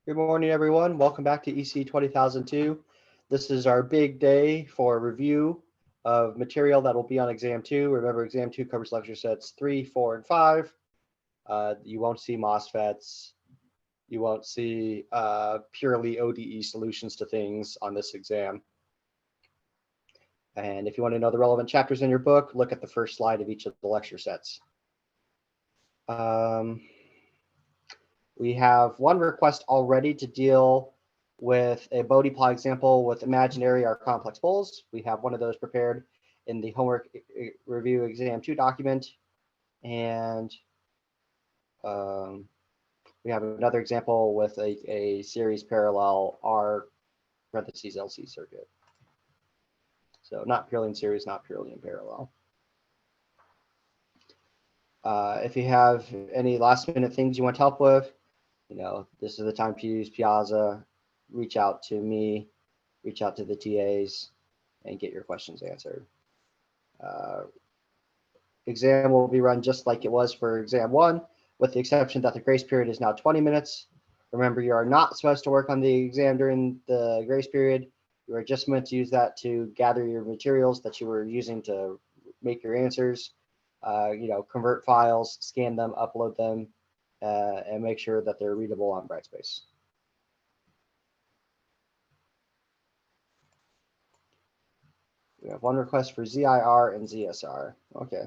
Good morning, everyone. Welcome back to ECE 20002. This is our big day for review of material that will be on exam 2. Remember, exam 2 covers lecture sets 3, 4, and 5. You won't see MOSFETs. You won't see purely ODE solutions to things on this exam. And if you want to know the relevant chapters in your book, look at the first slide of each of the lecture sets. We have one request already to deal with a Bode plot example with imaginary or complex poles. We have one of those prepared in the homework review exam 2 document. And we have another example with a series parallel R parentheses LC circuit. So not purely in series, not purely in parallel. If you have any last minute things you want help with, this is the time to use Piazza. Reach out to me, reach out to the TAs, and get your questions answered. Exam will be run just like it was for exam 1, with the exception that the grace period is now 20 minutes. Remember, you are not supposed to work on the exam during the grace period. You are just meant to use that to gather your materials that you were using to make your answers. Convert files, scan them, upload them, and make sure that they're readable on Brightspace. We have one request for ZIR and ZSR. Okay.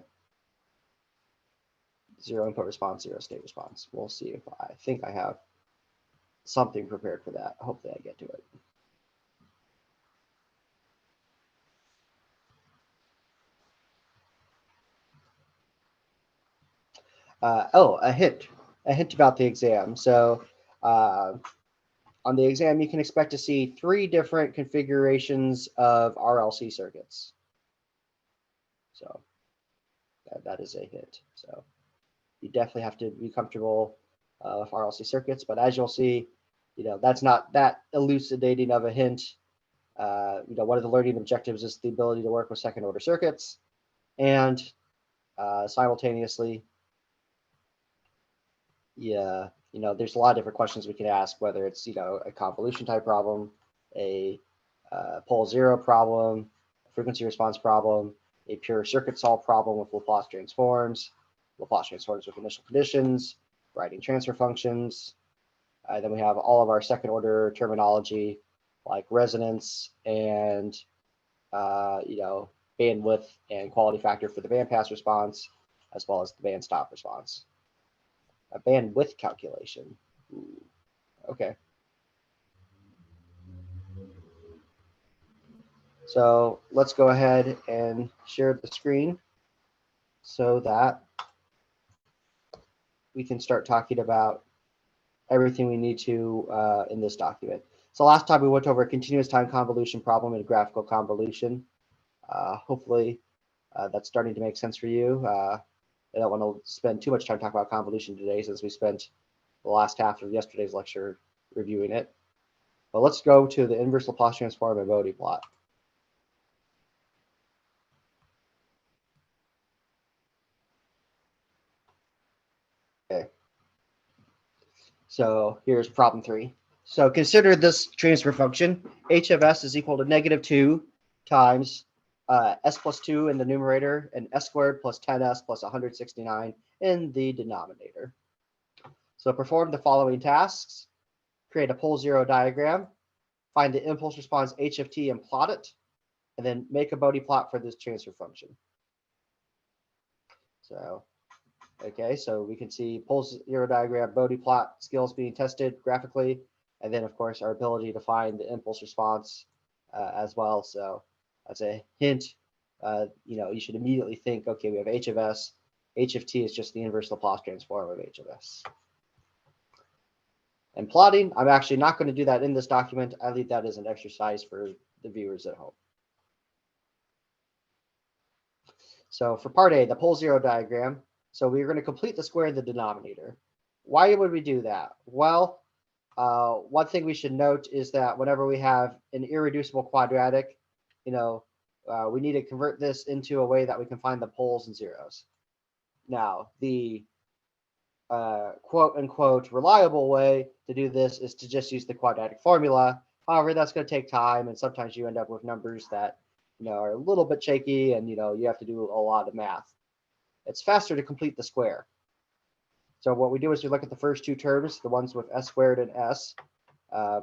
0 input response, 0 state response. We'll see if I think I have something prepared for that. Hopefully I get to it. A hint about the exam. So on the exam, you can expect to see 3 different configurations of RLC circuits. So that is a hint. So you definitely have to be comfortable with RLC circuits. But as you'll see, that's not that elucidating of a hint. One of the learning objectives is the ability to work with second order circuits, and simultaneously, there's a lot of different questions we can ask, whether it's, a convolution type problem, a pole zero problem, a frequency response problem, a pure circuit solve problem with Laplace transforms with initial conditions, writing transfer functions. Then we have all of our second order terminology like resonance and, bandwidth and quality factor for the bandpass response, as well as the band stop response. A bandwidth calculation. Ooh, okay. So let's go ahead and share the screen so that we can start talking about everything we need to in this document. So last time we went over a continuous time convolution problem and a graphical convolution. Hopefully that's starting to make sense for you. I don't want to spend too much time talking about convolution today, since we spent the last half of yesterday's lecture reviewing it. But let's go to the inverse Laplace transform and Bode plot. Okay. So here's problem 3. So consider this transfer function. H of s is equal to -2 times s plus 2 in the numerator and s squared plus 10s plus 169 in the denominator. So perform the following tasks. Create a pole zero diagram, find the impulse response h of t and plot it, and then make a Bode plot for this transfer function. So, okay, so we can see pole zero diagram, Bode plot skills being tested graphically, and then of course our ability to find the impulse response as well. So that's a hint. You should immediately think, okay, we have h of s. H of t is just the inverse Laplace transform of h of s. And plotting, I'm actually not going to do that in this document. I leave that as an exercise for the viewers at home. So for part A, the pole zero diagram. So we're going to complete the square in the denominator. Why would we do that? Well, one thing we should note is that whenever we have an irreducible quadratic, we need to convert this into a way that we can find the poles and zeros. Now, the quote unquote reliable way to do this is to just use the quadratic formula. However, that's going to take time, and sometimes you end up with numbers that are a little bit shaky, and you have to do a lot of math. It's faster to complete the square. So what we do is we look at the first two terms, the ones with s squared and s.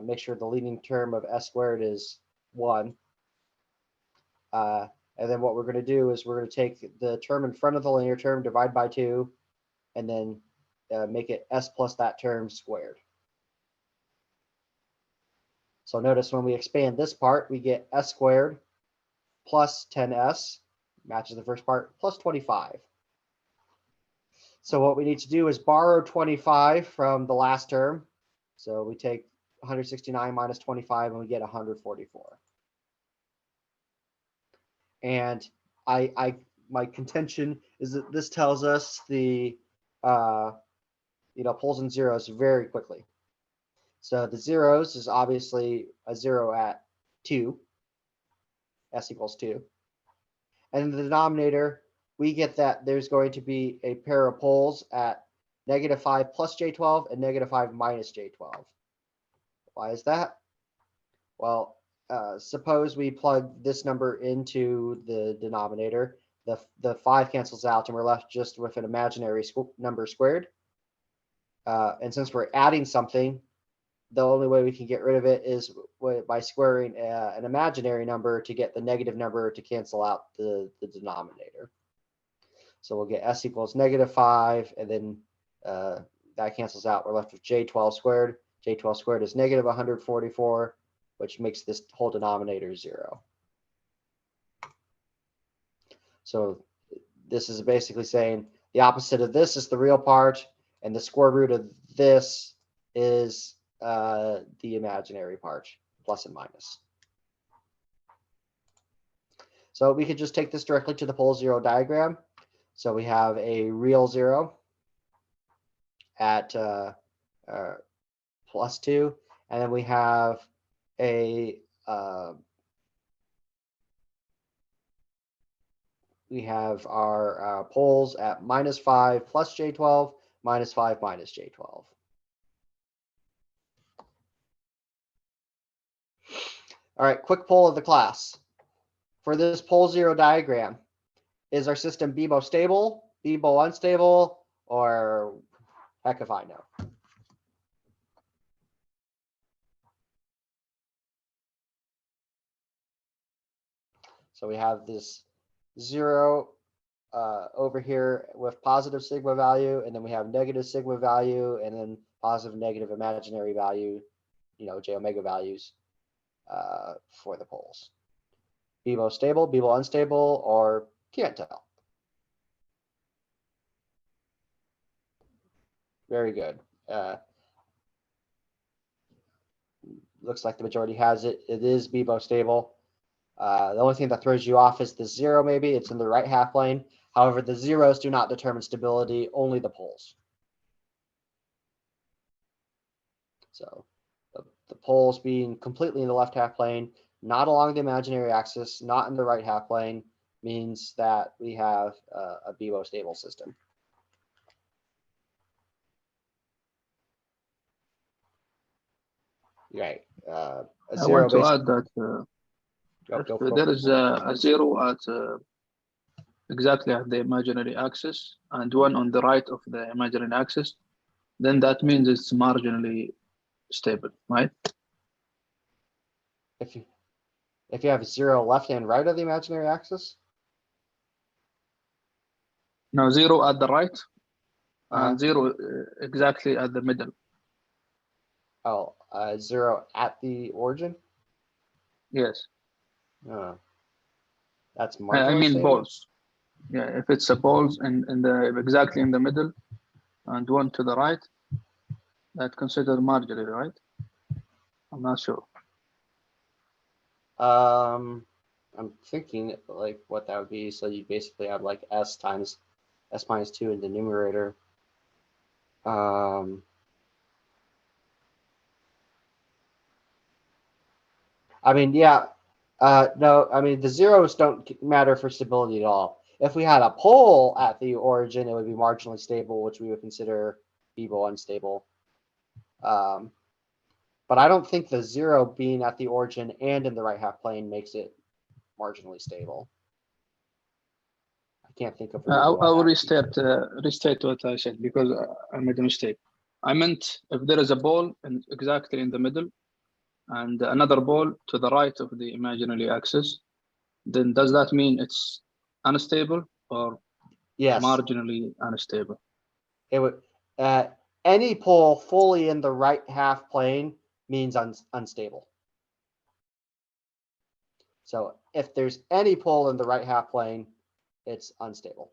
Make sure the leading term of s squared is 1. And then what we're going to do is we're going to take the term in front of the linear term, divide by 2, and then make it s plus that term squared. So notice when we expand this part, we get s squared plus 10s, matches the first part, plus 25. So what we need to do is borrow 25 from the last term. So we take 169 minus 25 and we get 144. And my contention is that this tells us the poles and zeros very quickly. So the zeros is obviously a 0 at 2, s equals 2. And in the denominator, we get that there's going to be a pair of poles at -5 plus J12 and -5 minus J12. Why is that? Well, suppose we plug this number into the denominator. The 5 cancels out, and we're left just with an imaginary number squared. And since we're adding something, the only way we can get rid of it is by squaring an imaginary number to get the negative number to cancel out the denominator. So we'll get s equals -5, and then that cancels out. We're left with J12 squared. J12 squared is -144, which makes this whole denominator 0. So this is basically saying the opposite of this is the real part, and the square root of this is the imaginary part, plus and minus. So we could just take this directly to the pole 0 diagram. So we have a real 0 at plus 2, and then we have a we have our poles at -5 plus J12, -5 minus J12. All right, quick poll of the class. For this pole 0 diagram, is our system BIBO stable, BIBO unstable, or heck if I know? So we have this 0 over here with positive sigma value, and then we have negative sigma value, and then positive, negative imaginary value, j omega values for the poles. BIBO stable, BIBO unstable, or can't tell. Very good. Looks like the majority has it. It is BIBO stable. The only thing that throws you off is the 0, maybe. It's in the right half plane. However, the zeros do not determine stability, only the poles. So the poles being completely in the left half plane, not along the imaginary axis, not in the right half plane, means that we have a BIBO stable system. Right. I want to add that if there is a 0 at exactly at the imaginary axis and one on the right of the imaginary axis, then that means it's marginally stable, right? If you have 0 left and right of the imaginary axis? No, 0 at the right and 0 exactly at the middle. Oh, 0 at the origin? Yes. That's marginally I mean stable? poles. Yeah, if it's a poles in the exactly in the middle and one to the right, that's considered marginally, right? I'm not sure. I'm thinking like what that would be. So you basically have like s times s minus 2 in the numerator. I mean, yeah. No, I mean, the zeros don't matter for stability at all. If we had a pole at the origin, it would be marginally stable, which we would consider feeble, unstable. But I don't think the 0 being at the origin and in the right half plane makes it marginally stable. I can't think of. I will restate what I said because I made a mistake. I meant if there is a ball exactly in the middle and another ball to the right of the imaginary axis, then does that mean it's unstable or yes, marginally unstable? It would. Any pole fully in the right half plane means unstable. So if there's any pole in the right half plane, it's unstable.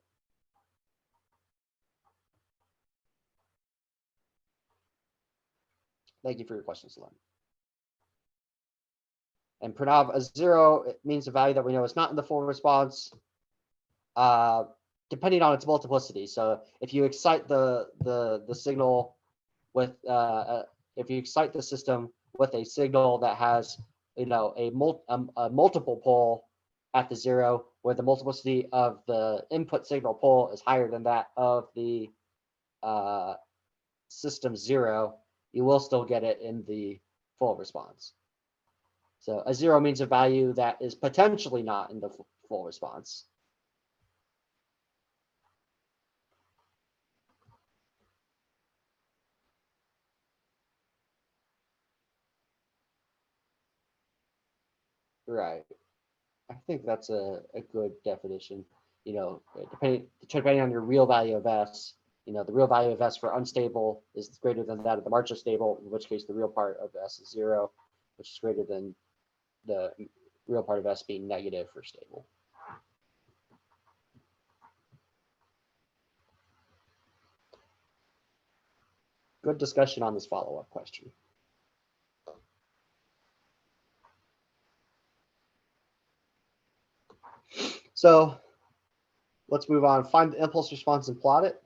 Thank you for your question, Salim. And Pranav, a 0, it means a value that we know is not in the full response, depending on its multiplicity. So if you excite the signal with, if you excite the system with a signal that has, a multiple pole at the 0, where the multiplicity of the input signal pole is higher than that of the system 0, you will still get it in the full response. So a 0 means a value that is potentially not in the full response. Right. I think that's a good definition. Depending on your real value of S, the real value of S for unstable is greater than that of the marginally stable, in which case the real part of S is 0, which is greater than the real part of S being negative for stable. Good discussion on this follow-up question. So let's move on. Find the impulse response and plot it.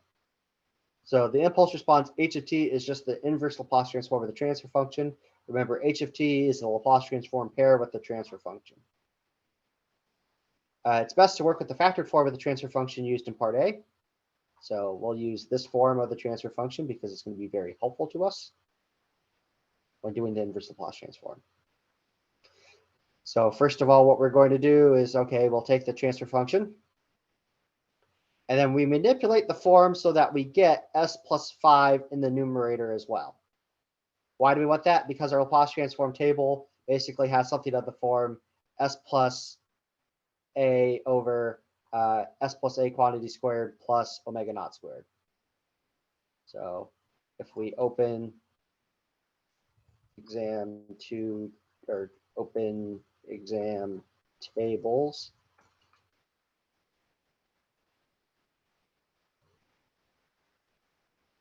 So the impulse response, h of t, is just the inverse Laplace transform of the transfer function. Remember, h of t is the Laplace transform pair with the transfer function. It's best to work with the factored form of the transfer function used in part A. So we'll use this form of the transfer function because it's going to be very helpful to us when doing the inverse Laplace transform. So first of all, what we're going to do is, we'll take the transfer function, and then we manipulate the form so that we get s plus 5 in the numerator as well. Why do we want that? Because our Laplace transform table basically has something of the form s plus a over s plus a quantity squared plus omega naught squared. So if we open exam tables,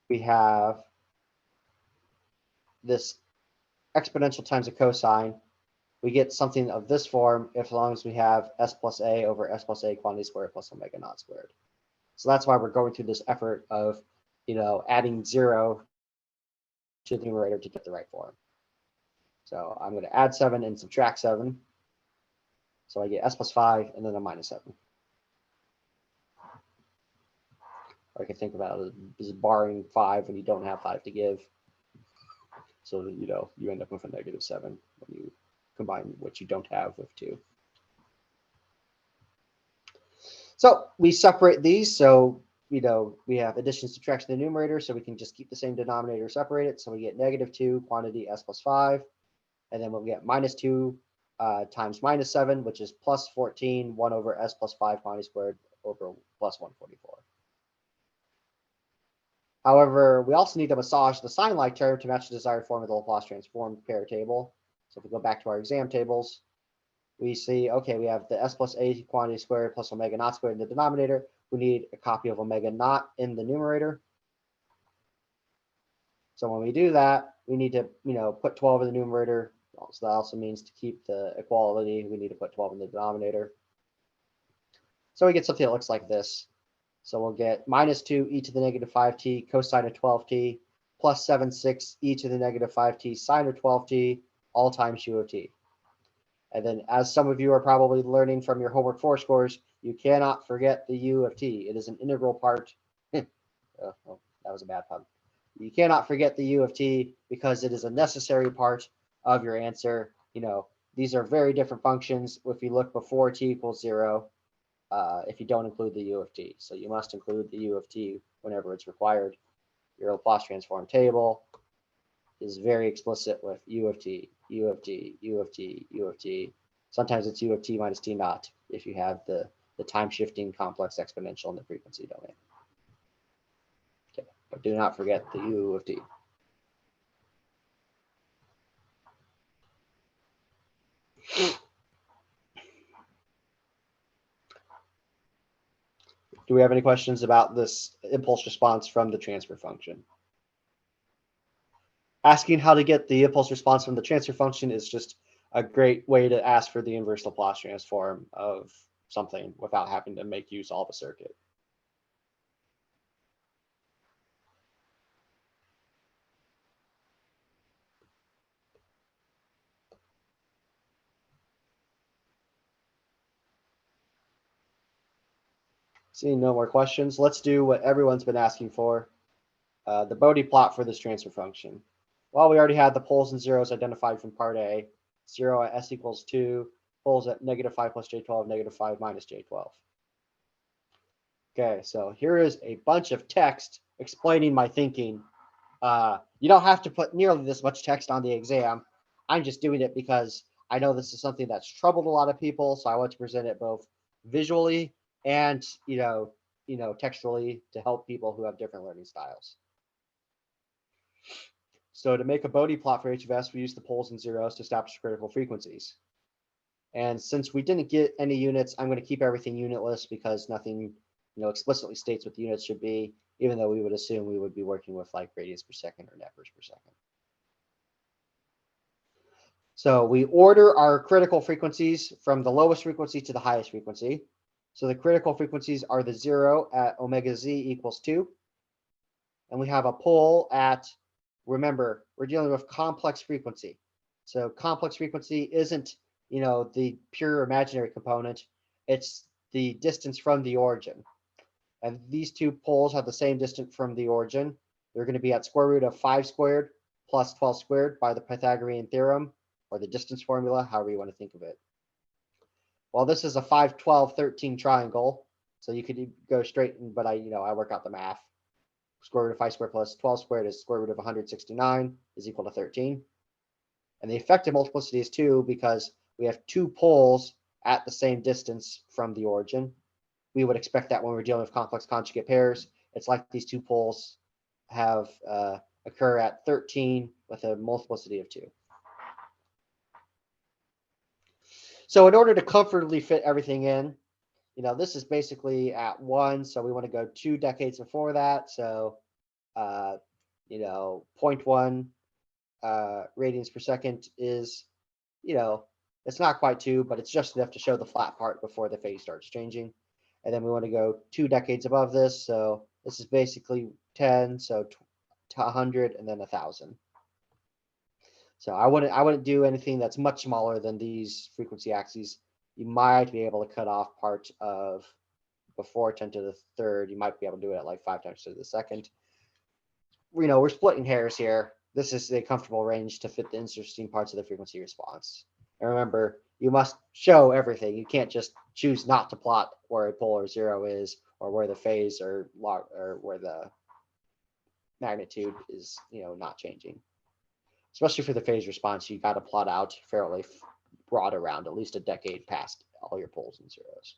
we have this exponential times a cosine. We get something of this form as long as we have s plus a over s plus a quantity squared plus omega naught squared. So that's why we're going through this effort of, adding 0 to the numerator to get the right form. So I'm going to add 7 and subtract 7. So I get s plus 5 and then a minus 7. Or I can think about it as borrowing 5 when you don't have 5 to give. So that, you end up with a negative 7 when you combine what you don't have with 2. So we separate these. So, we have addition, subtraction in the numerator, so we can just keep the same denominator separated. So we get negative 2 quantity s plus 5. And then we'll get minus 2 times minus 7, which is plus 14, 1 over s plus 5 quantity squared over plus 144. However, we also need to massage the sign-like term to match the desired form of the Laplace transform pair table. So if we go back to our exam tables, we see, we have the s plus a quantity squared plus omega naught squared in the denominator. We need a copy of omega naught in the numerator. So when we do that, we need to, put 12 in the numerator. So that also means to keep the equality, we need to put 12 in the denominator. So we get something that looks like this. So we'll get minus 2 e to the negative 5t cosine of 12t plus 7 6 e to the negative 5t sine of 12t all times u of t. And then, as some of you are probably learning from your homework 4 scores, you cannot forget the u of t. It is an integral part. Oh, that was a bad pun. You cannot forget the U of t because it is a necessary part of your answer. These are very different functions if you look before t equals 0, if you don't include the U of t. So you must include the U of t whenever it's required. Your Laplace transform table is very explicit with U of t, U of t, U of t, U of t. Sometimes it's U of t minus t naught if you have the time shifting complex exponential in the frequency domain. Okay, but do not forget the U of t. Do we have any questions about this impulse response from the transfer function? Asking how to get the impulse response from the transfer function is just a great way to ask for the inverse Laplace transform of something without having to make you solve a circuit. Seeing no more questions, let's do what everyone's been asking for, the Bode plot for this transfer function. Well, we already had the poles and zeros identified from part A, 0 at s equals 2, poles at -5 plus j12, -5 minus j12. Okay, so here is a bunch of text explaining my thinking. You don't have to put nearly this much text on the exam. I'm just doing it because I know this is something that's troubled a lot of people, so I want to present it both visually and textually to help people who have different learning styles. So to make a Bode plot for h of s, we use the poles and zeros to establish critical frequencies. And since we didn't get any units, I'm going to keep everything unitless because nothing explicitly states what the units should be, even though we would assume we would be working with like radians per second or nevers per second. So we order our critical frequencies from the lowest frequency to the highest frequency. So the critical frequencies are the 0 at omega z equals 2. And we have a pole at, remember, we're dealing with complex frequency. So complex frequency isn't, the pure imaginary component. It's the distance from the origin. And these two poles have the same distance from the origin. They're going to be at square root of 5 squared plus 12 squared by the Pythagorean theorem, or the distance formula, however you want to think of it. Well, this is a 5, 12, 13 triangle. So you could go straight, but I work out the math. Square root of 5 squared plus 12 squared is square root of 169 is equal to 13. And the effective multiplicity is 2 because we have two poles at the same distance from the origin. We would expect that when we're dealing with complex conjugate pairs, it's like these two poles have occur at 13 with a multiplicity of 2. So in order to comfortably fit everything in, this is basically at 1, so we want to go 2 decades before that. So, 0.1 radians per second is, it's not quite 2, but it's just enough to show the flat part before the phase starts changing. And then we want to go 2 decades above this. So this is basically 10, so 100, and then 1,000. So I wouldn't do anything that's much smaller than these frequency axes. You might be able to cut off part of before 10 to the third. You might be able to do it at like 5 times 10 to the second. We're splitting hairs here. This is a comfortable range to fit the interesting parts of the frequency response. And remember, you must show everything. You can't just choose not to plot where a polar 0 is, or where the phase or where the magnitude is, not changing. Especially for the phase response, you got to plot out fairly broad around at least a decade past all your poles and zeros.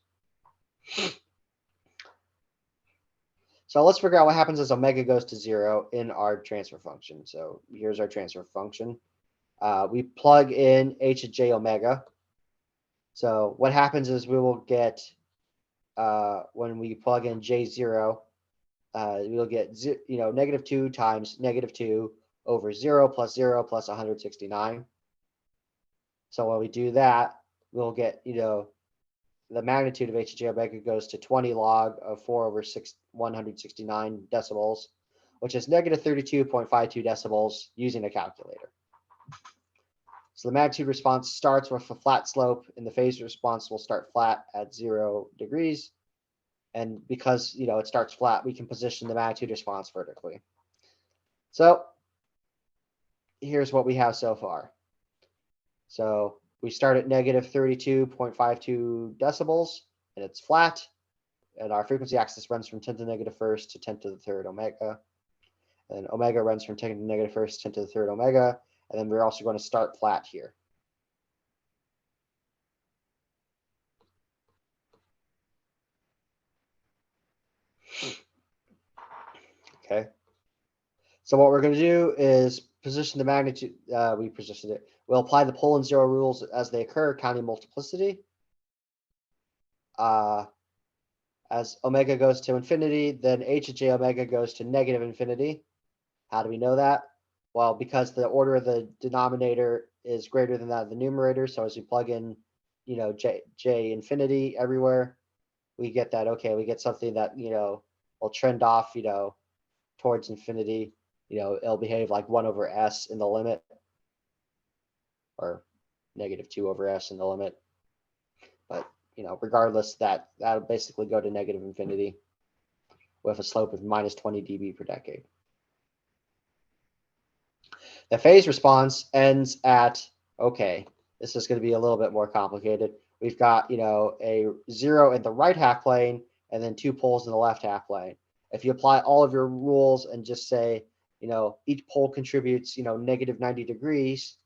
So let's figure out what happens as omega goes to 0 in our transfer function. So here's our transfer function. We plug in h of j omega. So what happens is we will get, when we plug in j0, we'll get, -2 times -2 over 0 plus 0 plus 169. So when we do that, we'll get, the magnitude of h of j omega goes to 20 log of 4 over 169 decibels, which is -32.52 decibels using a calculator. So the magnitude response starts with a flat slope, and the phase response will start flat at 0 degrees. And because, it starts flat, we can position the magnitude response vertically. So here's what we have so far. So we start at negative 32.52 decibels, and it's flat. And our frequency axis runs from 10 to the negative first to 10 to the third omega. And omega runs from 10 to the negative first to 10 to the third omega. And then we're also going to start flat here. Okay. So what we're going to do is position the magnitude. We positioned it. We'll apply the pole and zero rules as they occur, counting multiplicity. As omega goes to infinity, then h of j omega goes to negative infinity. How do we know that? Well, because the order of the denominator is greater than that of the numerator. So as we plug in, j infinity everywhere, we get that, okay, we get something that, will trend off, towards infinity. It'll behave like 1 over s in the limit, or negative 2 over s in the limit. But, regardless, that'll basically go to negative infinity with a slope of minus 20 dB per decade. The phase response ends at, okay, this is going to be a little bit more complicated. We've got, a 0 in the right half plane and then 2 poles in the left half plane. If you apply all of your rules and just say, each pole contributes, negative 90 degrees,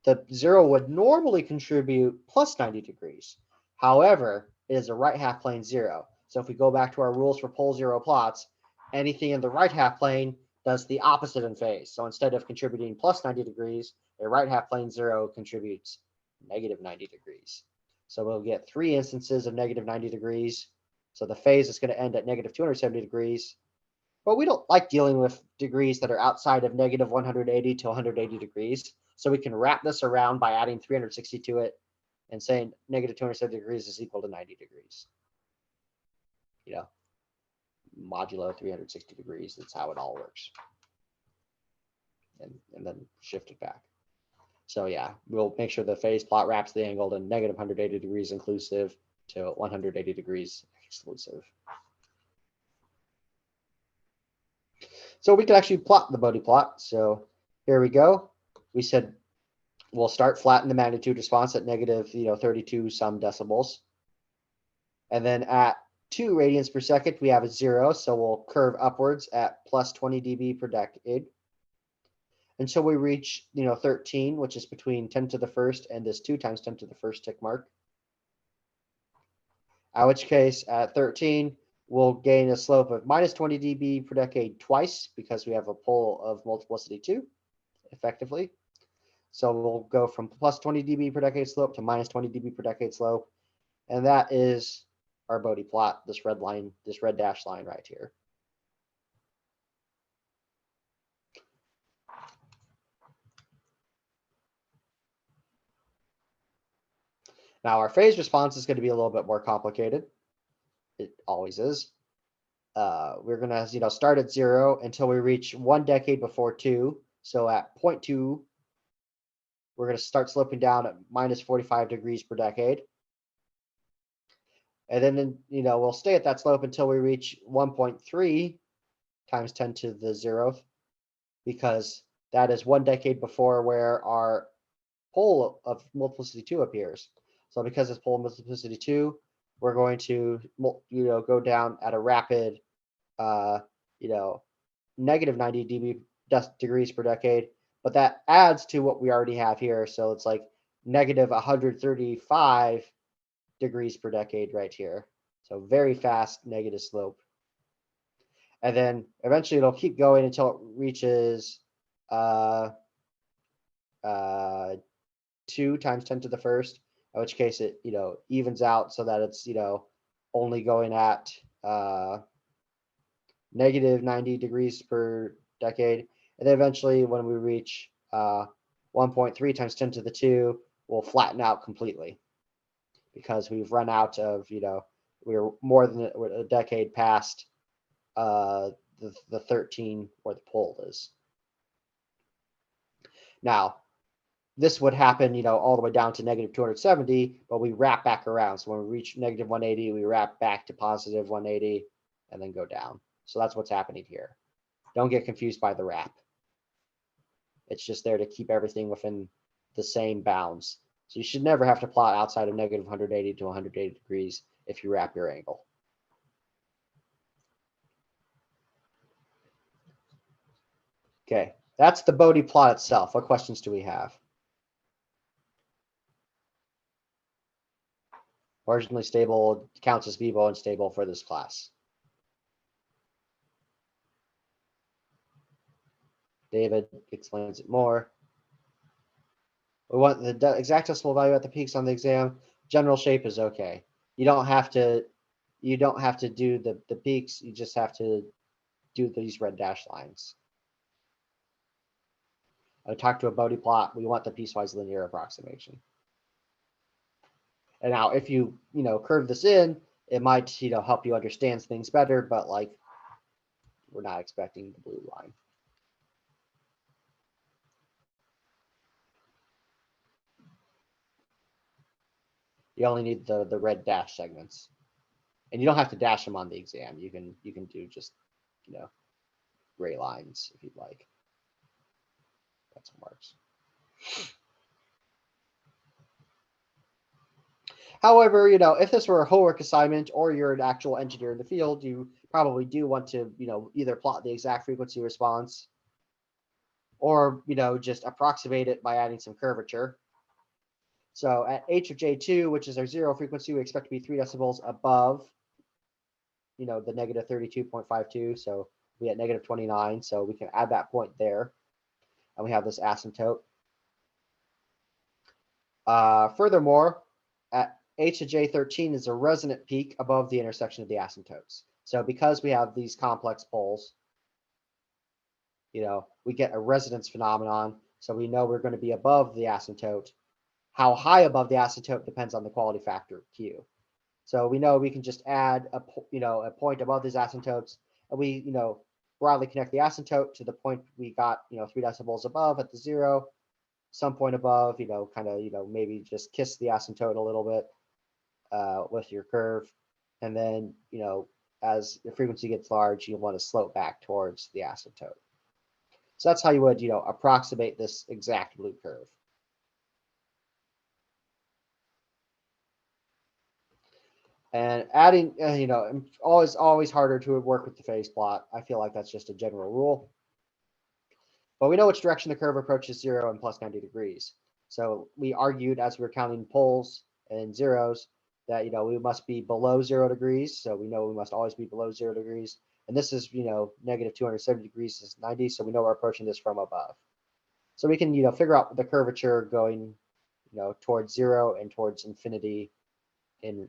the 0 would normally contribute plus 90 degrees. However, it is a right half plane 0. So if we go back to our rules for pole 0 plots, anything in the right half plane does the opposite in phase. So instead of contributing plus 90 degrees, a right half plane 0 contributes negative 90 degrees. So we'll get 3 instances of negative 90 degrees. So the phase is going to end at negative 270 degrees. But we don't like dealing with degrees that are outside of negative 180 to 180 degrees. So we can wrap this around by adding 360 to it and saying negative 270 degrees is equal to 90 degrees. Modulo 360 degrees. That's how it all works. And then shift it back. So yeah, we'll make sure the phase plot wraps the angle to negative 180 degrees inclusive to 180 degrees exclusive. So we can actually plot the Bode plot. So here we go. We said we'll start flat in the magnitude response at negative 32 some decibels. And then at 2 radians per second, we have a 0. So we'll curve upwards at plus 20 dB per decade until we reach 13, which is between 10 to the first and this 2 times 10 to the first tick mark. At which case, at 13, we'll gain a slope of minus 20 dB per decade twice because we have a pole of multiplicity 2, effectively. So we'll go from plus 20 dB per decade slope to minus 20 dB per decade slope. And that is our Bode plot, this red line, this red dashed line right here. Now our phase response is going to be a little bit more complicated. It always is. We're going to start at 0 until we reach 1 decade before 2. So at 0.2, we're going to start sloping down at minus 45 degrees per decade. And then, we'll stay at that slope until we reach 1.3 times 10 to the 0th, because that is 1 decade before where our pole of multiplicity 2 appears. So because it's pole of multiplicity 2, we're going to, go down at a rapid, negative 90 degrees per decade. But that adds to what we already have here. So it's like negative 135 degrees per decade right here. So very fast negative slope. And then eventually it'll keep going until it reaches 2 times 10 to the first, in which case it, evens out so that it's, only going at negative 90 degrees per decade. And then eventually when we reach 1.3 times 10 to the 2, we'll flatten out completely because we've run out of, we're more than a decade past the 13 where the pole is. Now, this would happen, all the way down to negative 270, but we wrap back around. So when we reach negative 180, we wrap back to positive 180 and then go down. So that's what's happening here. Don't get confused by the wrap. It's just there to keep everything within the same bounds. So you should never have to plot outside of negative 180 to 180 degrees if you wrap your angle. Okay, that's the Bode plot itself. What questions do we have? Marginally stable counts as vivo and stable for this class. David explains it more. We want the exact decimal value at the peaks on the exam. General shape is okay. You don't have to do the peaks. You just have to do these red dashed lines. I talked to a Bode plot. We want the piecewise linear approximation. And now, if you curve this in, it might help you understand things better. But like, we're not expecting the blue line. You only need the red dash segments, and you don't have to dash them on the exam. You can do just gray lines if you'd like. That's what works. However, if this were a homework assignment or you're an actual engineer in the field, you probably do want to, either plot the exact frequency response or, just approximate it by adding some curvature. So at h of j2, which is our zero frequency, we expect to be 3 decibels above, the negative 32.52. So we at negative 29. So we can add that point there. And we have this asymptote. Furthermore, at h of j13 is a resonant peak above the intersection of the asymptotes. So because we have these complex poles, we get a resonance phenomenon. So we know we're going to be above the asymptote. How high above the asymptote depends on the quality factor Q. So we know we can just add a point above these asymptotes, and we broadly connect the asymptote to the point we got 3 decibels above at the zero, some point above, kind of maybe just kiss the asymptote a little bit with your curve, and then as the frequency gets large, you want to slope back towards the asymptote. So that's how you would approximate this exact blue curve. And adding, always harder to work with the phase plot. I feel like that's just a general rule. But we know which direction the curve approaches zero and plus 90 degrees. So we argued as we were counting poles and zeros that, we must be below 0 degrees. So we know we must always be below 0 degrees. And this is, negative 270 degrees is 90. So we know we're approaching this from above. So we can, figure out the curvature going, towards 0 and towards infinity in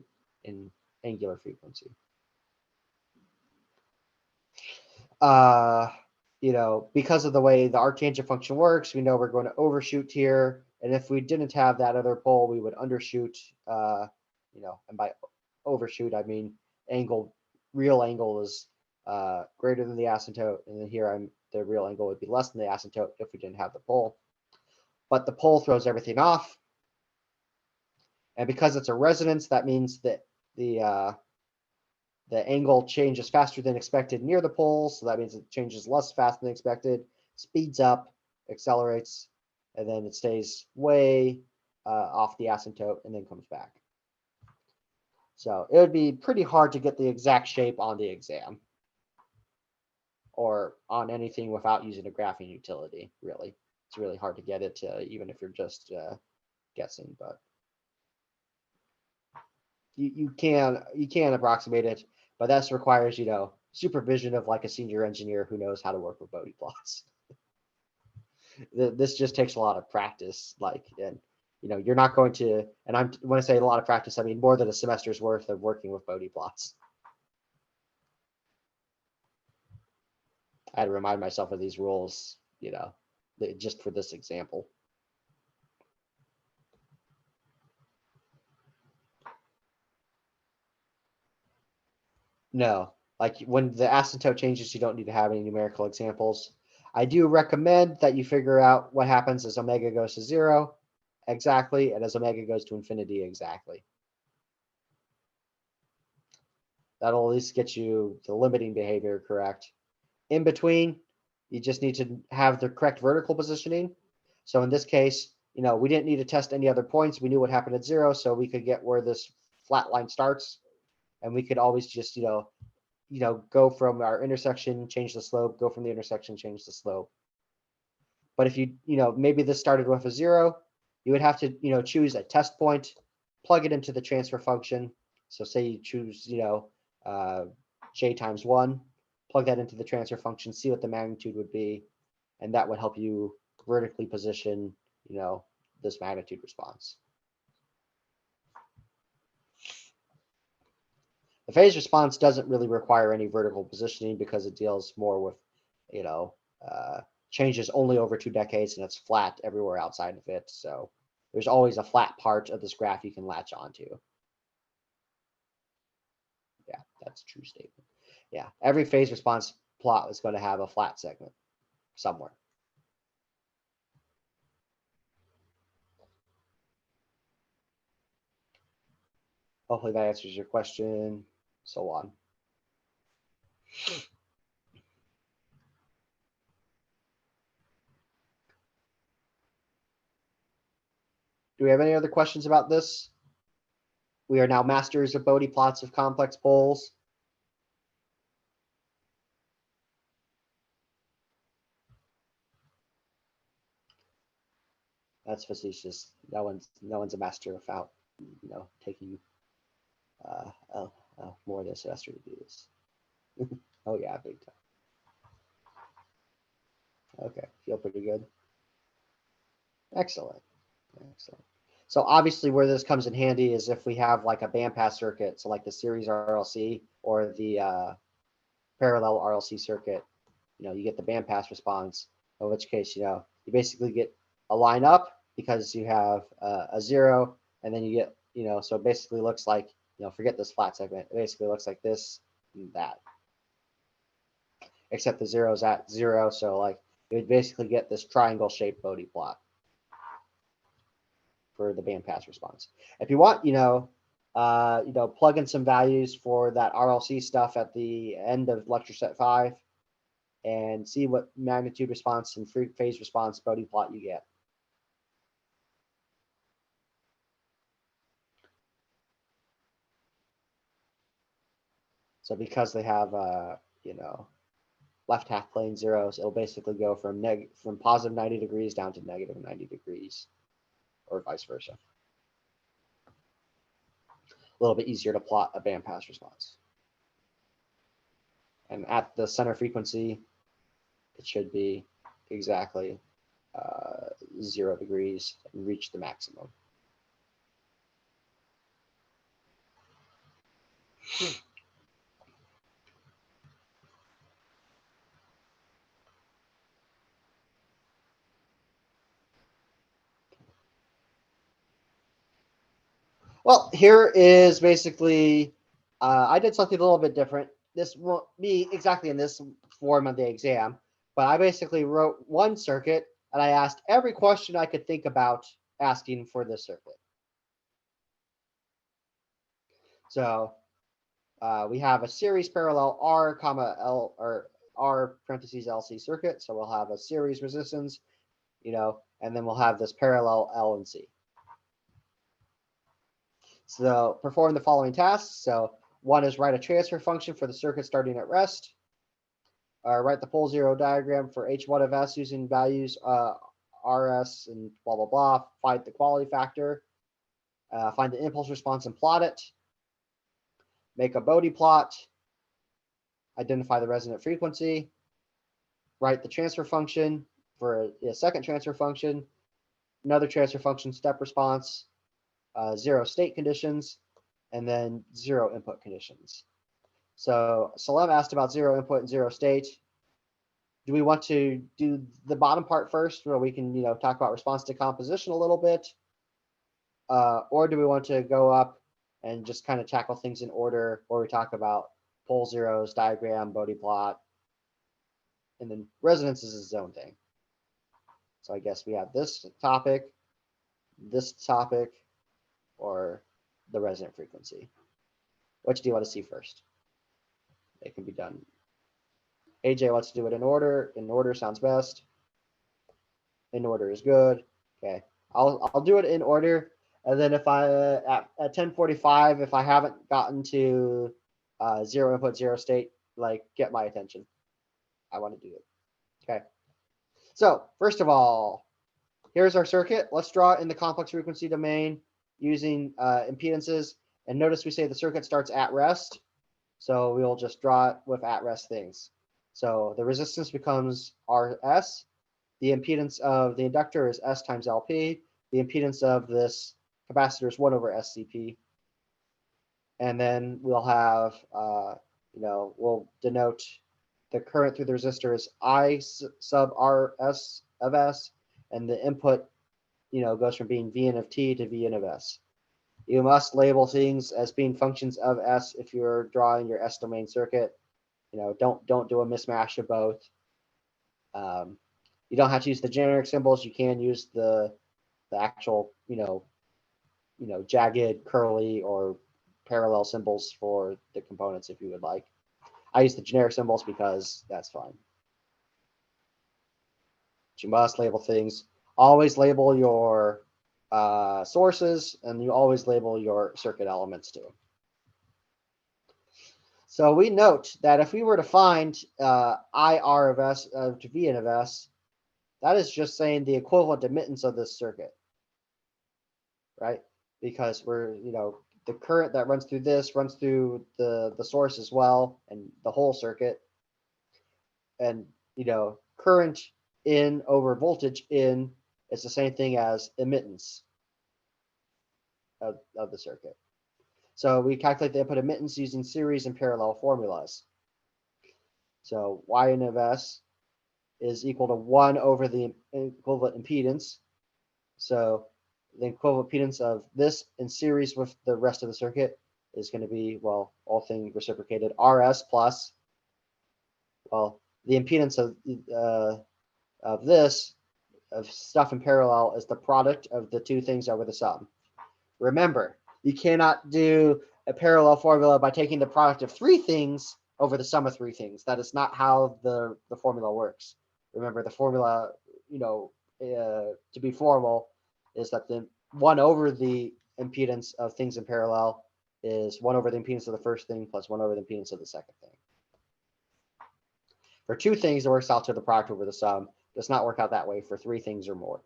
angular frequency. Because of the way the arctangent function works, we know we're going to overshoot here. And if we didn't have that other pole, we would undershoot, and by overshoot, I mean real angle is greater than the asymptote. And then here the real angle would be less than the asymptote if we didn't have the pole. But the pole throws everything off. And because it's a resonance, that means that the angle changes faster than expected near the pole. So that means it changes less fast than expected, speeds up, accelerates, and then it stays way off the asymptote and then comes back. So it would be pretty hard to get the exact shape on the exam or on anything without using a graphing utility, really. It's really hard to get it even if you're just guessing, but you can approximate it, but that requires supervision of like a senior engineer who knows how to work with Bode plots. This just takes a lot of practice, and you're not going to, and when I say a lot of practice, I mean more than a semester's worth of working with Bode plots. I had to remind myself of these rules, just for this example. No, like when the asymptote changes, you don't need to have any numerical examples. I do recommend that you figure out what happens as omega goes to 0 exactly, and as omega goes to infinity exactly. That'll at least get you the limiting behavior correct. In between, You just need to have the correct vertical positioning. So in this case, we didn't need to test any other points. We knew what happened at 0, so we could get where this flat line starts, and we could always just, go from our intersection, change the slope, go from the intersection, change the slope. But if maybe this started with a 0, you would have to, choose a test point, plug it into the transfer function. So say you choose, j times 1, plug that into the transfer function, see what the magnitude would be, and that would help you vertically position, this magnitude response. The phase response doesn't really require any vertical positioning because it deals more with, changes only over 2 decades, and it's flat everywhere outside of it. So there's always a flat part of this graph you can latch onto. Yeah, that's a true statement. Yeah, every phase response plot is going to have a flat segment somewhere. Hopefully that answers your question, so on. Do we have any other questions about this? We are now masters of Bode plots of complex poles. That's facetious. No one's a master without, taking more than a semester to do this. Oh yeah, big time. Okay, feel pretty good. Excellent. Excellent. So obviously where this comes in handy is if we have like a bandpass circuit, so like the series RLC or the parallel RLC circuit, you get the bandpass response, in which case, you basically get a line up because you have a 0, and then you get, so it basically looks like, forget this flat segment. It basically looks like this and that. Except the 0 is at 0, so like you would basically get this triangle shaped Bode plot for the bandpass response. If you want, plug in some values for that RLC stuff at the end of lecture set 5 and see what magnitude response and free phase response Bode plot you get. So because they have, left half plane zeros, it'll basically go from positive 90 degrees down to negative 90 degrees, or vice versa. A little bit easier to plot a bandpass response. And at the center frequency, it should be exactly 0 degrees and reach the maximum. Well, here is basically, I did something a little bit different. This won't be exactly in this form of the exam, but I basically wrote one circuit and I asked every question I could think about asking for this circuit. So we have a series parallel R comma L or R parentheses LC circuit. So we'll have a series resistance, and then we'll have this parallel L and C. So perform the following tasks. So one is write a transfer function for the circuit starting at rest. Write the pole zero diagram for H1 of S using values RS and blah, blah, blah. Find the quality factor. Find the impulse response and plot it. Make a Bode plot. Identify the resonant frequency. Write the transfer function for a second transfer function. Another transfer function step response. 0 state conditions, and then 0 input conditions. So Salem asked about 0 input and 0 state. Do we want to do the bottom part first, where we can, talk about response decomposition a little bit? Or do we want to go up and just kind of tackle things in order, where we talk about pole zeros, diagram, Bode plot, and then resonance is its own thing. So I guess we have this topic, or the resonant frequency. Which do you want to see first? It can be done AJ wants to do it in order. In order sounds best. In order is good. Okay, I'll do it in order, and then if I at 10:45, if I haven't gotten to 0 input 0 state, like get my attention. I want to do it. Okay. So first of all, here's our circuit. Let's draw it in the complex frequency domain using impedances. And notice we say the circuit starts at rest. So we'll just draw it with at rest things. So the resistance becomes Rs. The impedance of the inductor is S times LP. The impedance of this capacitor is 1 over SCP. And then we'll have, we'll denote the current through the resistor is I sub Rs of S, and the input, goes from being Vn of T to Vn of S. You must label things as being functions of S if you're drawing your S domain circuit. Don't do a mismatch of both. You don't have to use the generic symbols. You can use the actual, jagged, curly, or parallel symbols for the components if you would like. I use the generic symbols because that's fine. But you must label things. Always label your sources, and you always label your circuit elements too. So we note that if we were to find IR of S to Vn of S, that is just saying the equivalent admittance of this circuit, right? Because we're, the current that runs through this runs through the source as well, and the whole circuit. And, current in over voltage in is the same thing as admittance of the circuit. So we calculate the input admittance using series and parallel formulas. So Yn of S is equal to 1 over the equivalent impedance. So the equivalent impedance of this in series with the rest of the circuit is going to be, well, all things reciprocated, Rs plus, well, the impedance of this, of stuff in parallel, is the product of the two things over the sum. Remember, you cannot do a parallel formula by taking the product of three things over the sum of three things. That is not how the formula works. Remember, the formula, to be formal, is that the 1 over the impedance of things in parallel is 1 over the impedance of the first thing plus 1 over the impedance of the second thing. For two things, it works out to the product over the sum. It does not work out that way for three things or more.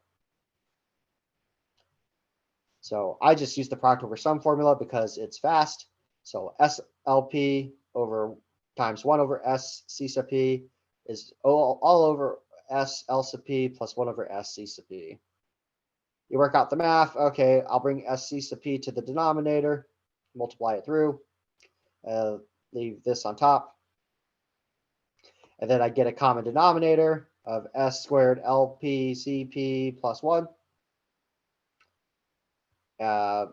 So I just use the product over sum formula because it's fast. So SLP over times 1 over S C sub P is all over S L sub P plus 1 over S C sub P. You work out the math. Okay, I'll bring S C sub P to the denominator, multiply it through, leave this on top. And then I get a common denominator of S squared LP CP plus 1.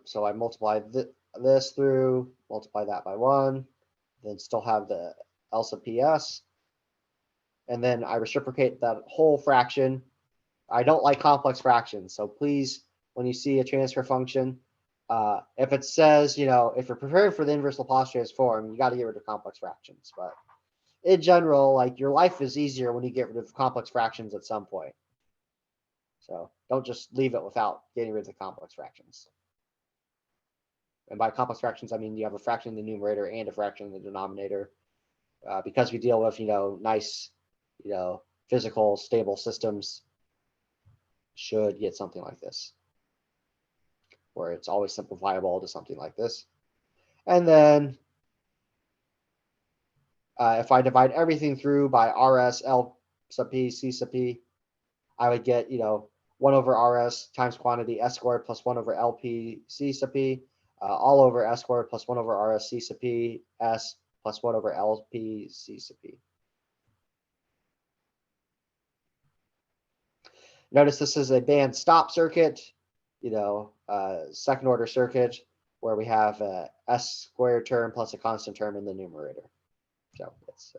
So I multiply this through, multiply that by 1, then still have the L sub PS. And then I reciprocate that whole fraction. I don't like complex fractions. So please, when you see a transfer function, if it says, if you're preparing for the inverse Laplace transform, you got to get rid of complex fractions. But in general, like, your life is easier when you get rid of complex fractions at some point. So don't just leave it without getting rid of the complex fractions. And by complex fractions, I mean you have a fraction in the numerator and a fraction in the denominator. Because we deal with, nice, physical, stable systems, should get something like this, where it's always simplifiable to something like this. And then if I divide everything through by Rs, L sub P, C sub P, I would get, 1 over Rs times quantity S squared plus 1 over LP C sub P, all over S squared plus 1 over Rs C sub P, S plus 1 over LP C sub P. Notice this is a band stop circuit, second order circuit, where we have a S squared term plus a constant term in the numerator. So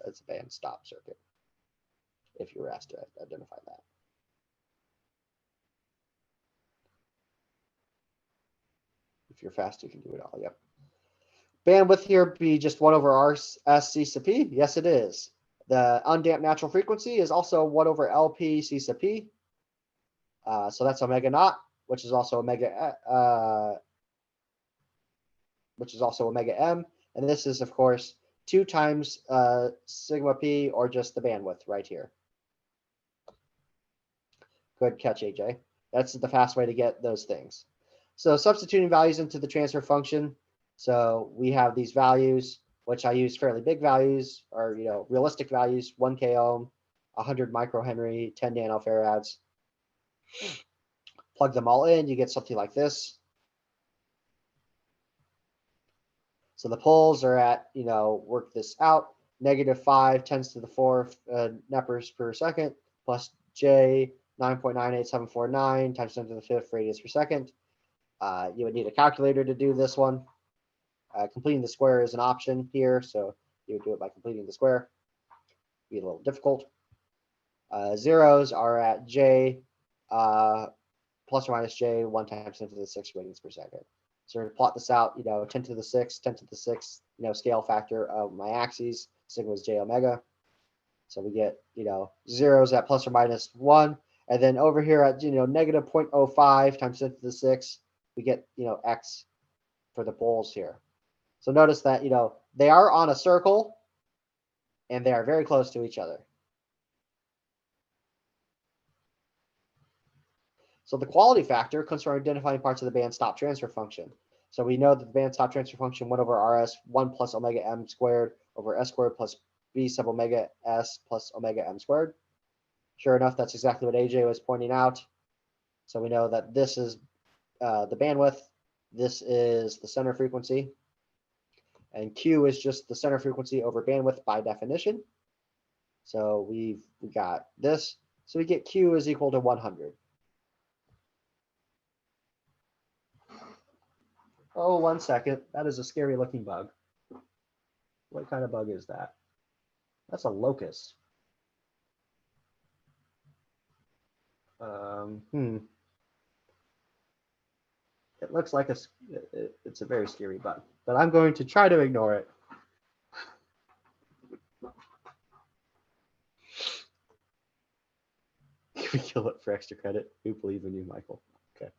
it's a band stop circuit, if you were asked to identify that. If you're fast, you can do it all. Yep. Bandwidth here be just 1 over R S C sub P? Yes, it is. The undamped natural frequency is also 1 over LP C sub P. So that's omega naught, which is also omega M. And this is, of course, 2 times sigma P, or just the bandwidth right here. Good catch, AJ. That's the fast way to get those things. So substituting values into the transfer function. So we have these values, which I use fairly big values, or realistic values: 1 k ohm, 100 microhenry, 10 nanofarads. Plug them all in, you get something like this. So the poles are at, work this out, -5 10^4 nepers per second, plus J 9.98749 times 10^5 radians per second. You would need a calculator to do this one. Completing the square is an option here, so you would do it by completing the square. Be a little difficult. Zeros are at J plus or minus J 1 times 10^6 radians per second. So we're going to plot this out, 10^6, 10^6, scale factor of my axes. Sigma is J omega. So we get, zeros at plus or minus 1. And then over here at, negative 0.05 times 10^6, we get, X for the poles here. So notice that, they are on a circle and they are very close to each other. So the quality factor comes from identifying parts of the band stop transfer function. So we know that the band stop transfer function 1 over RS 1 plus omega M squared over S squared plus B sub omega S plus omega M squared. Sure enough, that's exactly what AJ was pointing out. So we know that this is the bandwidth. This is the center frequency. And Q is just the center frequency over bandwidth by definition. So we got this. So we get Q is equal to 100. Oh, 1 second. That is a scary looking bug. What kind of bug is that? That's a locust. It looks like it's a very scary bug, but I'm going to try to ignore it. Can we kill it for extra credit? We believe in you, Michael. Okay.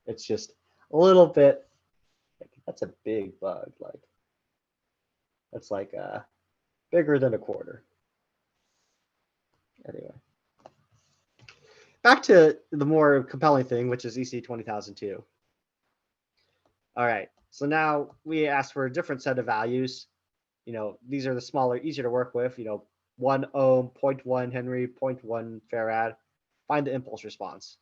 It's just a little bit. That's a big bug. That's like bigger than a quarter. Anyway. Back to the more compelling thing, which is ECE 20002. All right, so now we asked for a different set of values. These are the smaller, easier to work with. 1 ohm, 0.1 Henry, 0.1 farad. Find the impulse response.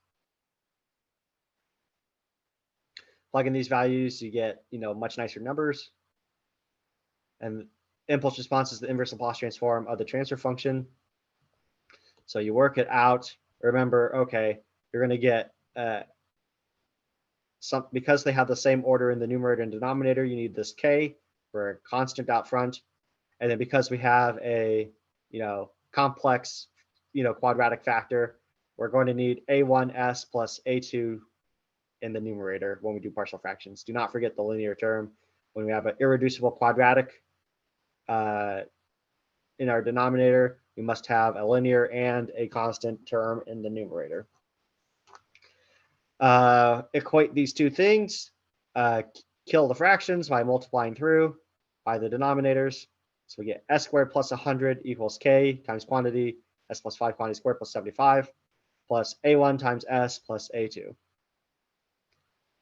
Plug in these values, you get much nicer numbers. And impulse response is the inverse Laplace transform of the transfer function. So you work it out. Remember, okay, you're going to get because they have the same order in the numerator and denominator, you need this K for a constant out front. And then because we have a complex quadratic factor, we're going to need A1S plus A2 in the numerator when we do partial fractions. Do not forget the linear term. When we have an irreducible quadratic in our denominator, we must have a linear and a constant term in the numerator. Equate these two things, kill the fractions by multiplying through by the denominators. So we get S squared plus 100 equals K times quantity, S plus 5 quantity squared plus 75, plus A1 times S plus A2.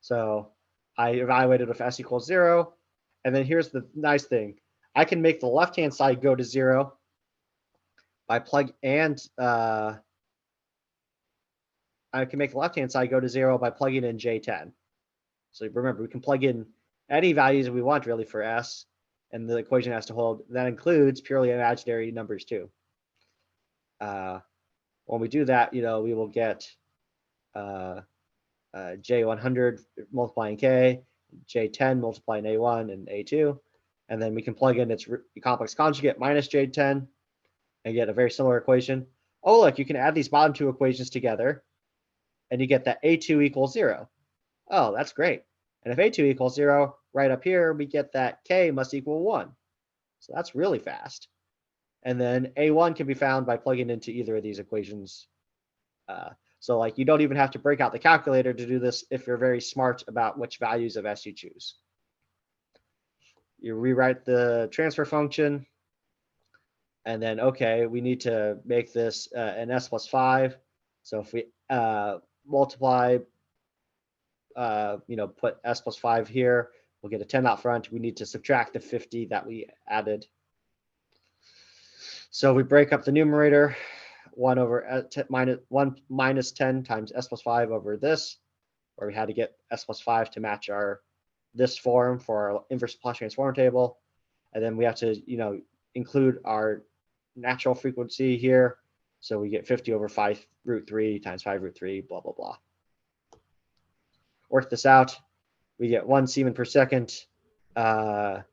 So I evaluated with S equals 0. And then here's the nice thing. I can make the left-hand side go to 0 by plugging in J10. So remember, we can plug in any values we want really for S, and the equation has to hold. That includes purely imaginary numbers too. When we do that, we will get J100 multiplying K, J10 multiplying A1 and A2, and then we can plug in its complex conjugate minus J10 and get a very similar equation. Oh, look, you can add these bottom two equations together and you get that A2 equals 0. Oh, that's great. And if A2 equals 0, right up here, we get that K must equal 1. So that's really fast. And then A1 can be found by plugging into either of these equations. So like you don't even have to break out the calculator to do this if you're very smart about which values of S you choose. You rewrite the transfer function. And then, okay, we need to make this an S plus 5. So if we multiply, put S plus 5 here, we'll get a 10 out front. We need to subtract the 50 that we added. So we break up the numerator, 1 over 1 minus 10 times S plus 5 over this, where we had to get S plus 5 to match this form for our inverse Laplace transform table. And then we have to, include our natural frequency here. So we get 50 over 5 root 3 times 5 root 3, blah, blah, blah. Work this out. We get 1 Siemens per second delta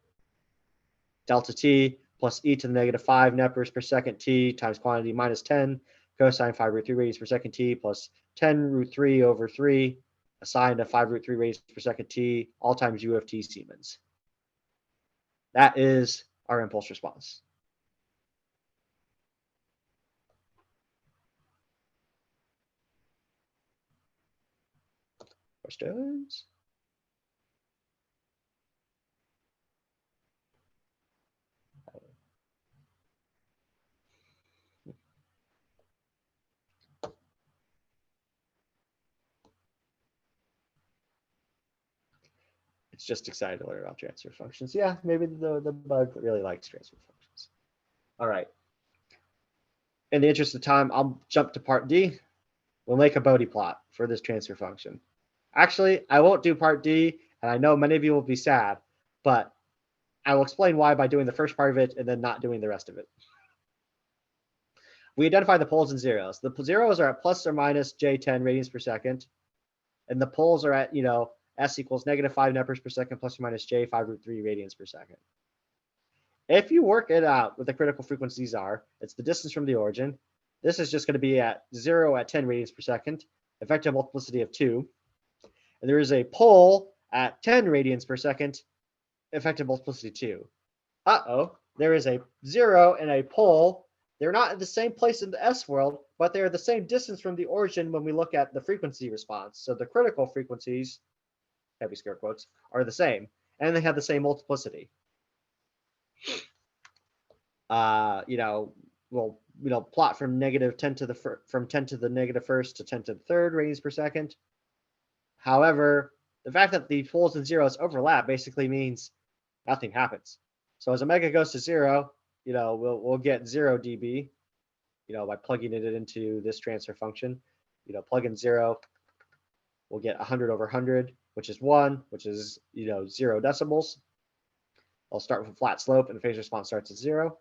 t plus e to the negative 5 nepers per second t times quantity minus 10 cosine 5 root 3 radians per second t plus 10 root 3 over 3 assigned to 5 root 3 radians per second t all times u of t Siemens. That is our impulse response. Questions? It's just excited to learn about transfer functions. Yeah, maybe the bug really likes transfer functions. All right. In the interest of time, I'll jump to part D. We'll make a Bode plot for this transfer function. Actually, I won't do part D, and I know many of you will be sad, but I will explain why by doing the first part of it and then not doing the rest of it. We identify the poles and zeros. The zeros are at plus or minus J10 radians per second, and the poles are at, S equals negative 5 nepers per second plus or minus J 5 root 3 radians per second. If you work it out what the critical frequencies are, it's the distance from the origin. This is just going to be at 0 at 10 radians per second, effective multiplicity of 2. And there is a pole at 10 radians per second, effective multiplicity 2. There is a 0 and a pole. They're not in the same place in the S world, but they're the same distance from the origin when we look at the frequency response. So the critical frequencies, heavy scare quotes, are the same, and they have the same multiplicity. We'll plot from negative 10 to from 10 to the negative first to 10 to the third radians per second. However, the fact that the poles and zeros overlap basically means nothing happens. So as omega goes to 0, we'll get 0 dB, by plugging it into this transfer function. Plug in 0, we'll get 100 over 100, which is 1, which is 0 decibels. I'll start with a flat slope, and the phase response starts at 0.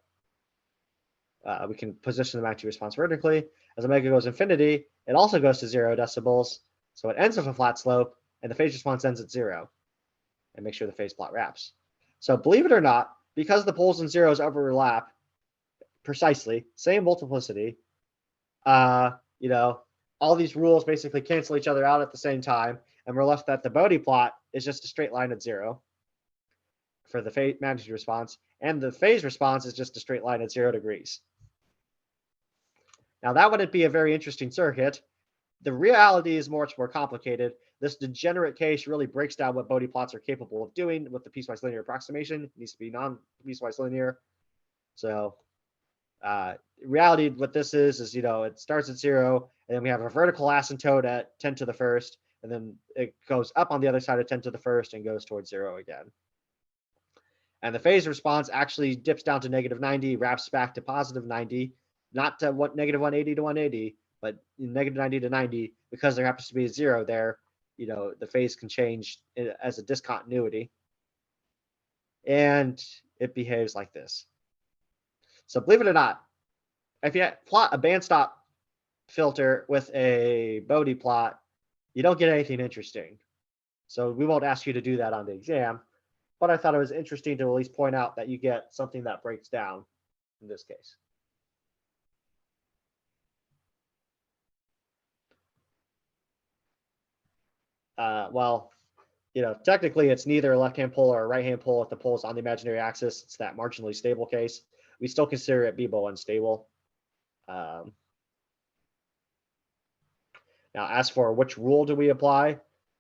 We can position the magnitude response vertically. As omega goes infinity, it also goes to 0 decibels. So it ends with a flat slope, and the phase response ends at 0. And make sure the phase plot wraps. So believe it or not, because the poles and zeros overlap precisely, same multiplicity, all these rules basically cancel each other out at the same time, and we're left that the Bode plot is just a straight line at 0 for the phase magnitude response, and the phase response is just a straight line at 0 degrees. Now that wouldn't be a very interesting circuit. The reality is much more complicated. This degenerate case really breaks down what Bode plots are capable of doing with the piecewise linear approximation. It needs to be non-piecewise linear. So reality, what this is it starts at 0, and then we have a vertical asymptote at 10 to the first, and then it goes up on the other side of 10 to the first and goes towards 0 again. And the phase response actually dips down to negative 90, wraps back to positive 90, not to negative 180 to 180, but negative 90 to 90, because there happens to be a 0 there. The phase can change as a discontinuity. And it behaves like this. So believe it or not, if you plot a bandstop filter with a Bode plot, you don't get anything interesting. So we won't ask you to do that on the exam, but I thought it was interesting to at least point out that you get something that breaks down in this case. Technically it's neither a left-hand pole or a right-hand pole if the pole is on the imaginary axis. It's that marginally stable case. we still consider it BBO unstable. Now, as for which rule do we apply,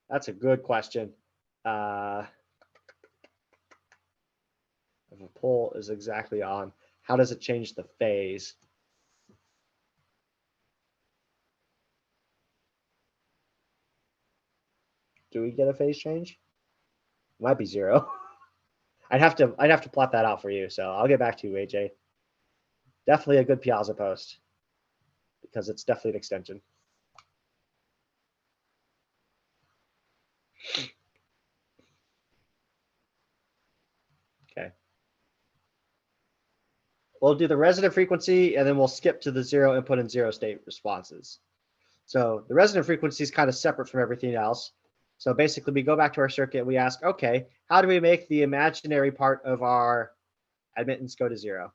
that's a good question. If a pole is exactly on, how does it change the phase? Do we get a phase change? It might be 0. I'd have to plot that out for you. So I'll get back to you, AJ. Definitely a good Piazza post because it's definitely an extension. Okay. We'll do the resonant frequency and then we'll skip to the 0 input and 0 state responses. So the resonant frequency is kind of separate from everything else. So basically we go back to our circuit and we ask, okay, how do we make the imaginary part of our admittance go to 0?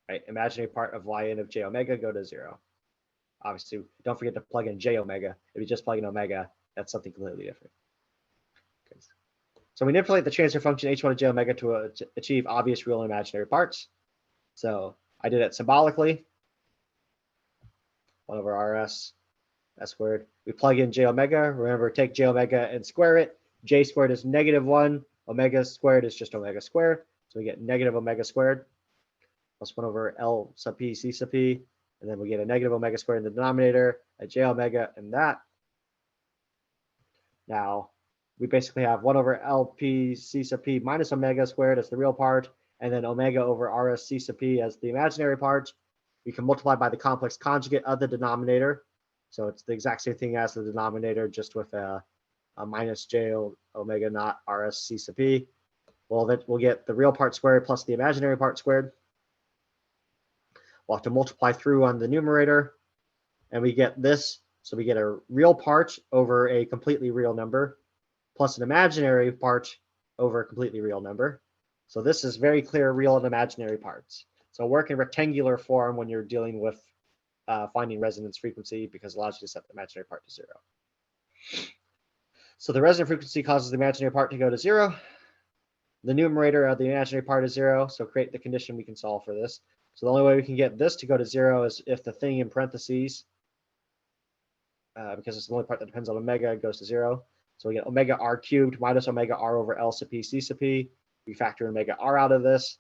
Right, imaginary part of yn of j omega go to 0. Obviously, don't forget to plug in j omega. If you just plug in omega, that's something completely different. Okay. So we manipulate the transfer function h1 of j omega to achieve obvious real and imaginary parts. So I did it symbolically. 1 over rs s squared. We plug in j omega. Remember, take j omega and square it. J squared is -1. Omega squared is just omega squared. So we get negative omega squared plus 1 over L sub p c sub p. And then we get a negative omega squared in the denominator, a j omega, and that. Now, we basically have 1 over LP c sub p minus omega squared as the real part, and then omega over rs c sub p as the imaginary part. We can multiply by the complex conjugate of the denominator. So it's the exact same thing as the denominator, just with a minus j omega naught rs c sub p. Well, then we'll get the real part squared plus the imaginary part squared. We'll have to multiply through on the numerator, and we get this. So we get a real part over a completely real number, plus an imaginary part over a completely real number. So this is very clear real and imaginary parts. So work in rectangular form when you're dealing with finding resonance frequency, because it allows you to set the imaginary part to 0. So the resonant frequency causes the imaginary part to go to 0. The numerator of the imaginary part is 0, so create the condition we can solve for this. So the only way we can get this to go to 0 is if the thing in parentheses, because it's the only part that depends on omega, goes to 0. So we get omega r cubed minus omega r over L sub p c sub p. We factor omega r out of this,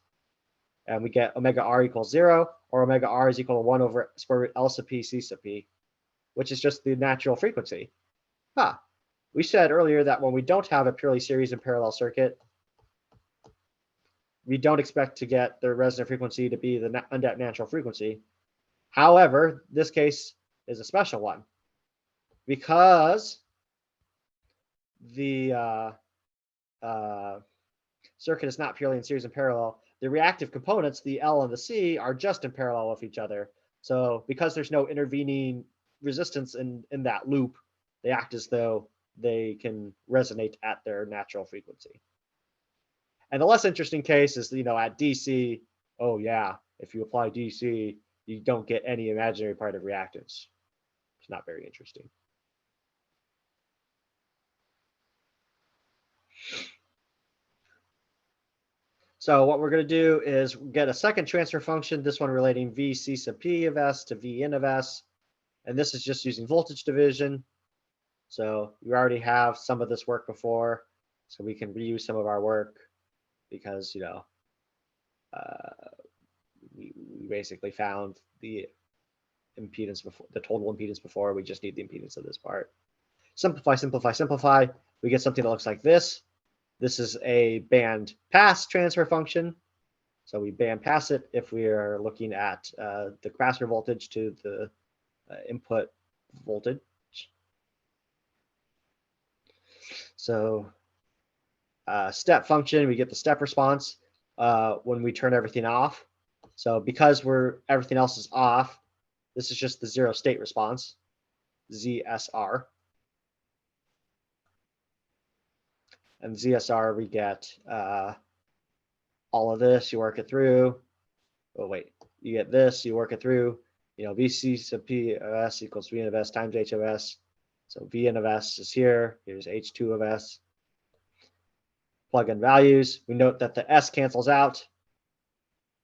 and we get omega r equals 0, or omega r is equal to 1 over square root L sub p c sub p, which is just the natural frequency. We said earlier that when we don't have a purely series and parallel circuit, we don't expect to get the resonant frequency to be the undamped natural frequency. However, this case is a special one because the circuit is not purely in series and parallel. The reactive components, the L and the C, are just in parallel with each other. So because there's no intervening resistance in that loop, they act as though they can resonate at their natural frequency. And the less interesting case is, at DC, oh yeah, if you apply DC, you don't get any imaginary part of reactance. It's not very interesting. So what we're going to do is get a second transfer function, this one relating V C sub P of S to V in of S. And this is just using voltage division. So we already have some of this work before, so we can reuse some of our work because, we basically found the impedance before, the total impedance before. We just need the impedance of this part. Simplify, simplify, simplify. We get something that looks like this. This is a band pass transfer function. So we band pass it if we are looking at the capacitor voltage to the input voltage. So step function, we get the step response when we turn everything off. So because everything else is off, this is just the zero state response, ZSR. And ZSR, we get all of this, you work it through. Oh, wait, you get this, you work it through. VC sub P of S equals V in of S times H of S. So V in of S is here. Here's H2 of S. plug in values. We note that the S cancels out,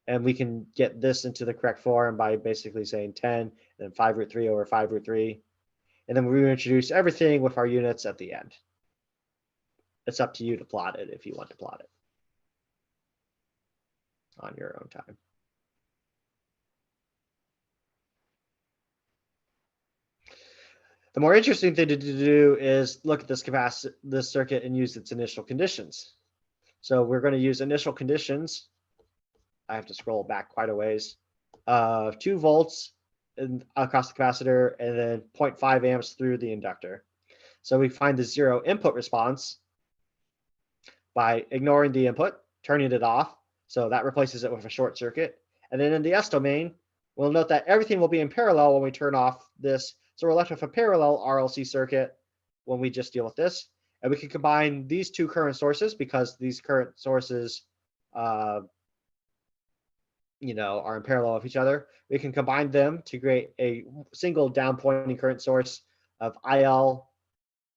and we can get this into the correct form by basically saying 10 and then 5 root 3 over 5 root 3. And then we introduce everything with our units at the end. It's up to you to plot it if you want to plot it on your own time. The more interesting thing to do is look at this circuit and use its initial conditions. So we're going to use initial conditions. I have to scroll back quite a ways. 2 volts across the capacitor and then 0.5 amps through the inductor. So we find the 0 input response by ignoring the input, turning it off. So that replaces it with a short circuit. And then in the S domain, we'll note that everything will be in parallel when we turn off this. So we're left with a parallel RLC circuit when we just deal with this. And we can combine these 2 current sources because these current sources are in parallel with each other. We can combine them to create a single down pointing current source of IL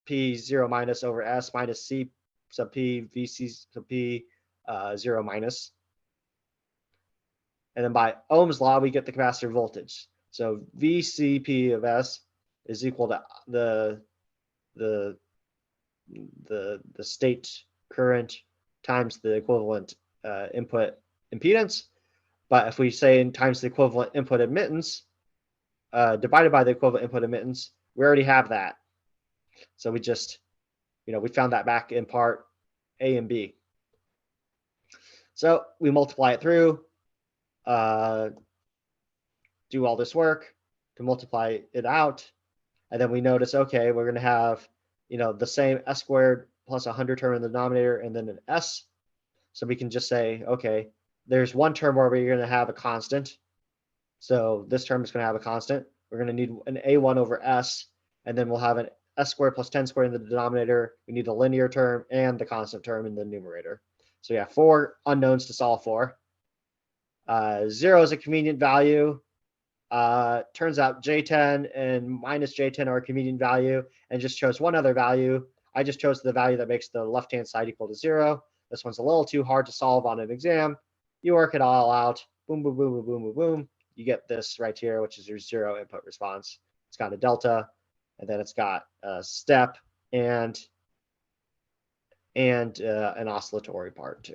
P0 minus over S minus C sub P VC sub P 0 minus. And then by Ohm's law, we get the capacitor voltage. So VCP of S is equal to the state current times the equivalent input impedance. But if we say times the equivalent input admittance divided by the equivalent input admittance, we already have that. So we just, we found that back in part A and B. So we multiply it through, do all this work to multiply it out. And then we notice, okay, we're going to have, the same S squared plus 100 term in the denominator and then an S. So we can just say, okay, there's one term where we're going to have a constant. So this term is going to have a constant. We're going to need an A1 over S, and then we'll have an S squared plus 10 squared in the denominator. We need the linear term and the constant term in the numerator. So yeah, 4 unknowns to solve for. 0 is a convenient value. Turns out J10 and minus J10 are a convenient value, and just chose one other value. I just chose the value that makes the left-hand side equal to 0. This one's a little too hard to solve on an exam. You work it all out. Boom, boom, boom, boom, boom, boom, boom. You get this right here, which is your 0 input response. It's got a delta, and then it's got a step and an oscillatory part too.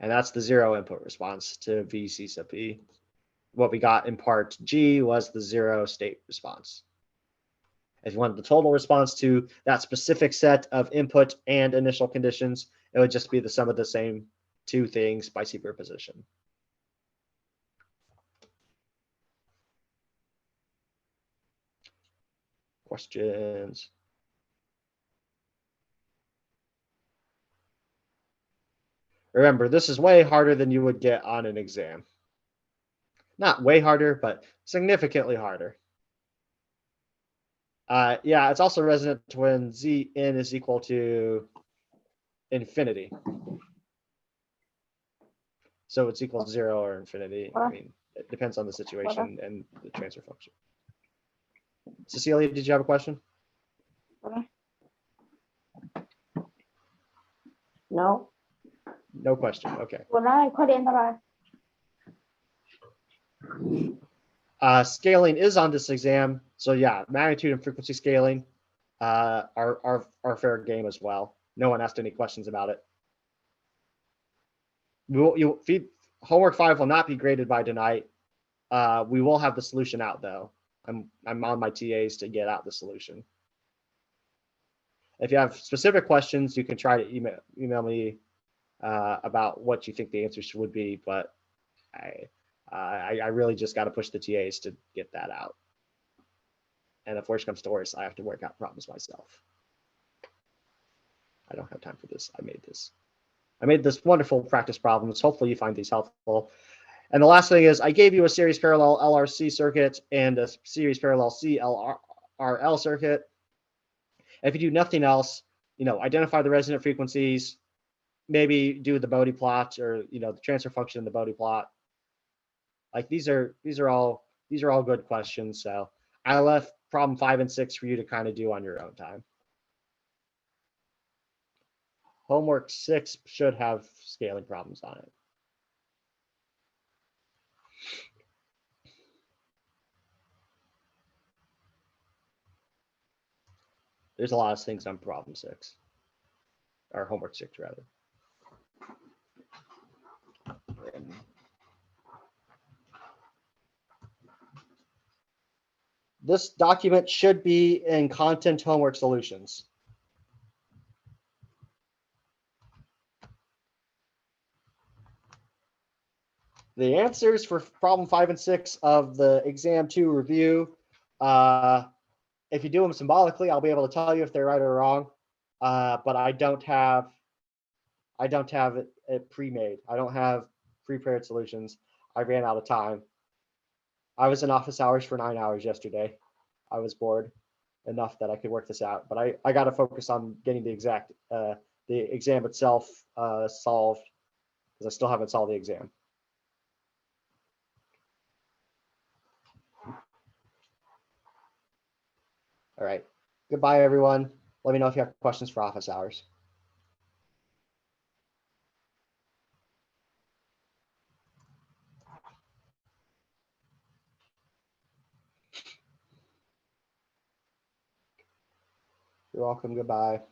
And that's the 0 input response to VC sub P. What we got in part G was the 0 state response. If you wanted the total response to that specific set of input and initial conditions, it would just be the sum of the same 2 things by superposition. Questions? Remember, this is way harder than you would get on an exam. Not way harder, but significantly harder. Yeah, it's also resonant when Zn is equal to infinity. So it's equal to 0 or infinity. I mean, it depends on the situation and the transfer function. Cecilia, did you have a question? No. No question. Okay. Scaling is on this exam. So yeah, magnitude and frequency scaling are fair game as well. No one asked any questions about it. Homework 5 will not be graded by tonight. We will have the solution out though. I'm on my TAs to get out the solution. If you have specific questions, you can try to email me about what you think the answers would be, but I really just got to push the TAs to get that out. And if worse comes to worse, I have to work out problems myself. I don't have time for this. I made this wonderful practice problems. Hopefully you find these helpful. And the last thing is I gave you a series parallel LRC circuit and a series parallel CLRL circuit. If you do nothing else, identify the resonant frequencies, maybe do the Bode plot or the transfer function in the Bode plot. Like these are all good questions. So I left problem 5 and 6 for you to kind of do on your own time. Homework 6 should have scaling problems on it. There's a lot of things on problem 6, or homework 6 rather. This document should be in content homework solutions. The answers for problem 5 and 6 of the exam 2 review, if you do them symbolically, I'll be able to tell you if they're right or wrong. But I don't have it pre-made. I don't have prepared solutions. I ran out of time. I was in office hours for 9 hours yesterday. I was bored enough that I could work this out, but I got to focus on getting the exam itself solved, because I still haven't solved the exam. All right. Goodbye, everyone. Let me know if you have questions for office hours. You're welcome. Goodbye.